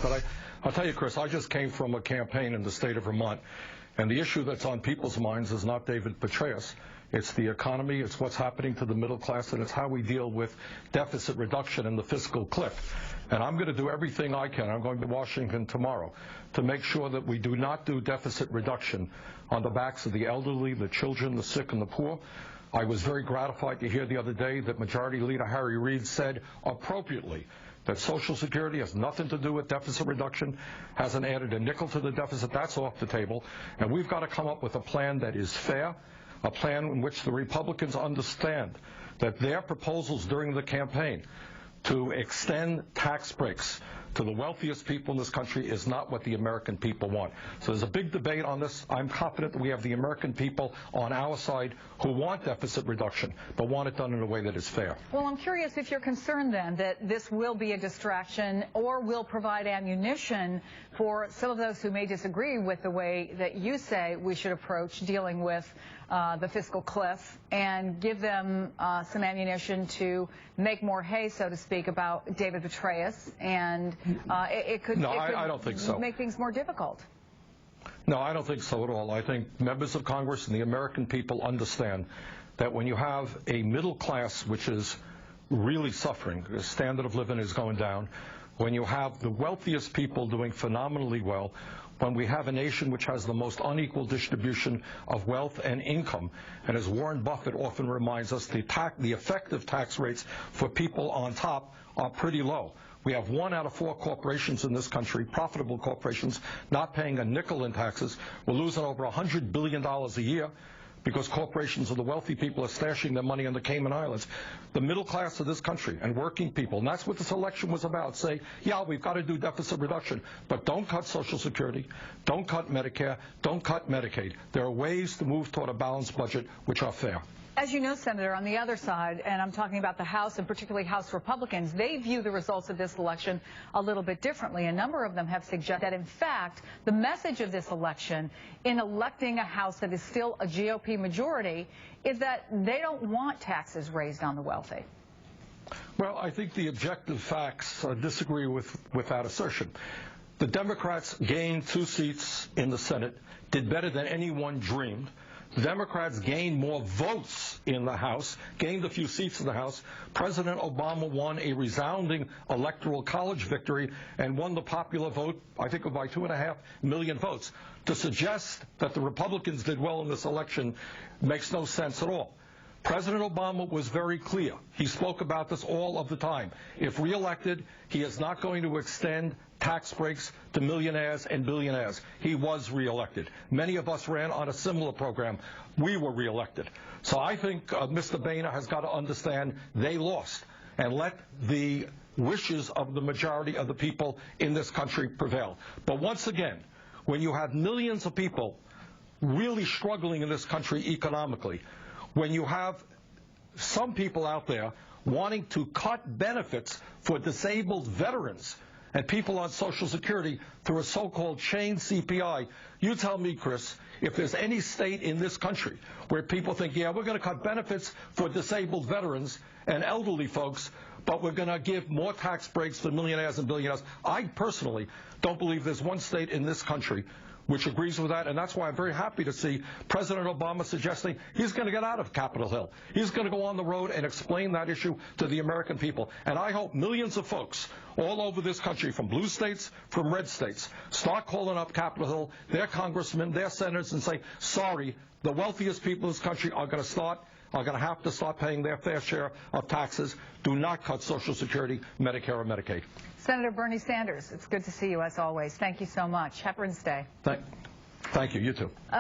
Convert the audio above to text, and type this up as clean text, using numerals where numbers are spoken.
But I'll tell you, Chris, I just came from a campaign in the state of Vermont, and the issue that's on people's minds is not David Petraeus. It's the economy, it's what's happening to the middle class, and it's how we deal with deficit reduction and the fiscal cliff. And I'm going to do everything I can. I'm going to Washington tomorrow to make sure that we do not do deficit reduction on the backs of the elderly, the children, the sick, and the poor. I was very gratified to hear the other day that Majority Leader Harry Reid said appropriately that Social Security has nothing to do with deficit reduction, hasn't added a nickel to the deficit. That's off the table. And we've got to come up with a plan that is fair, a plan in which the Republicans understand that their proposals during the campaign to extend tax breaks to the wealthiest people in this country is not what the American people want. So there's a big debate on this. I'm confident that we have the American people on our side who want deficit reduction, but want it done in a way that is fair. Well, I'm curious if you're concerned then that this will be a distraction or will provide ammunition for some of those who may disagree with the way that you say we should approach dealing with the fiscal cliff, and give them some ammunition to make more hay, so to speak, about David Petraeus, and it could I don't think so. Make things more difficult. No, I don't think so at all. I think members of Congress and the American people understand that when you have a middle class which is really suffering, the standard of living is going down, when you have the wealthiest people doing phenomenally well, when we have a nation which has the most unequal distribution of wealth and income, and as Warren Buffett often reminds us, the effective tax rates for people on top are pretty low. We have 1 out of 4 corporations in this country, profitable corporations, not paying a nickel in taxes. We're losing over $100 billion a year because corporations of the wealthy people are stashing their money in the Cayman Islands. The middle class of this country and working people, and that's what this election was about, say, yeah, we've got to do deficit reduction, but don't cut Social Security, don't cut Medicare, don't cut Medicaid. There are ways to move toward a balanced budget which are fair. As you know, Senator, on the other side, and I'm talking about the House and particularly House Republicans, they view the results of this election a little bit differently. A number of them have suggested that, in fact, the message of this election in electing a House that is still a GOP majority is that they don't want taxes raised on the wealthy. Well, I think the objective facts disagree with that assertion. The Democrats gained 2 seats in the Senate, did better than anyone dreamed. The Democrats gained more votes in the House, gained a few seats in the House. President Obama won a resounding electoral college victory and won the popular vote, I think, by 2.5 million votes. To suggest that the Republicans did well in this election makes no sense at all. President Obama was very clear. He spoke about this all of the time. If reelected, he is not going to extend tax breaks to millionaires and billionaires. He was reelected. Many of us ran on a similar program. We were reelected. So I think Mr. Boehner has got to understand they lost and let the wishes of the majority of the people in this country prevail. But once again, when you have millions of people really struggling in this country economically, when you have some people out there wanting to cut benefits for disabled veterans and people on Social Security through a so-called chain CPI, you tell me, Chris, if there's any state in this country where people think, yeah, we're going to cut benefits for disabled veterans and elderly folks, but we're going to give more tax breaks to millionaires and billionaires. I personally don't believe there's one state in this country which agrees with that, and that's why I'm very happy to see President Obama suggesting he's going to get out of Capitol Hill. He's going to go on the road and explain that issue to the American people. And I hope millions of folks all over this country, from blue states, from red states, start calling up Capitol Hill, their congressmen, their senators, and say, sorry, the wealthiest people in this country are going to have to start paying their fair share of taxes. Do not cut Social Security, Medicare, or Medicaid. Senator Bernie Sanders, it's good to see you as always. Thank you so much. Veterans Day. Thank you. You too.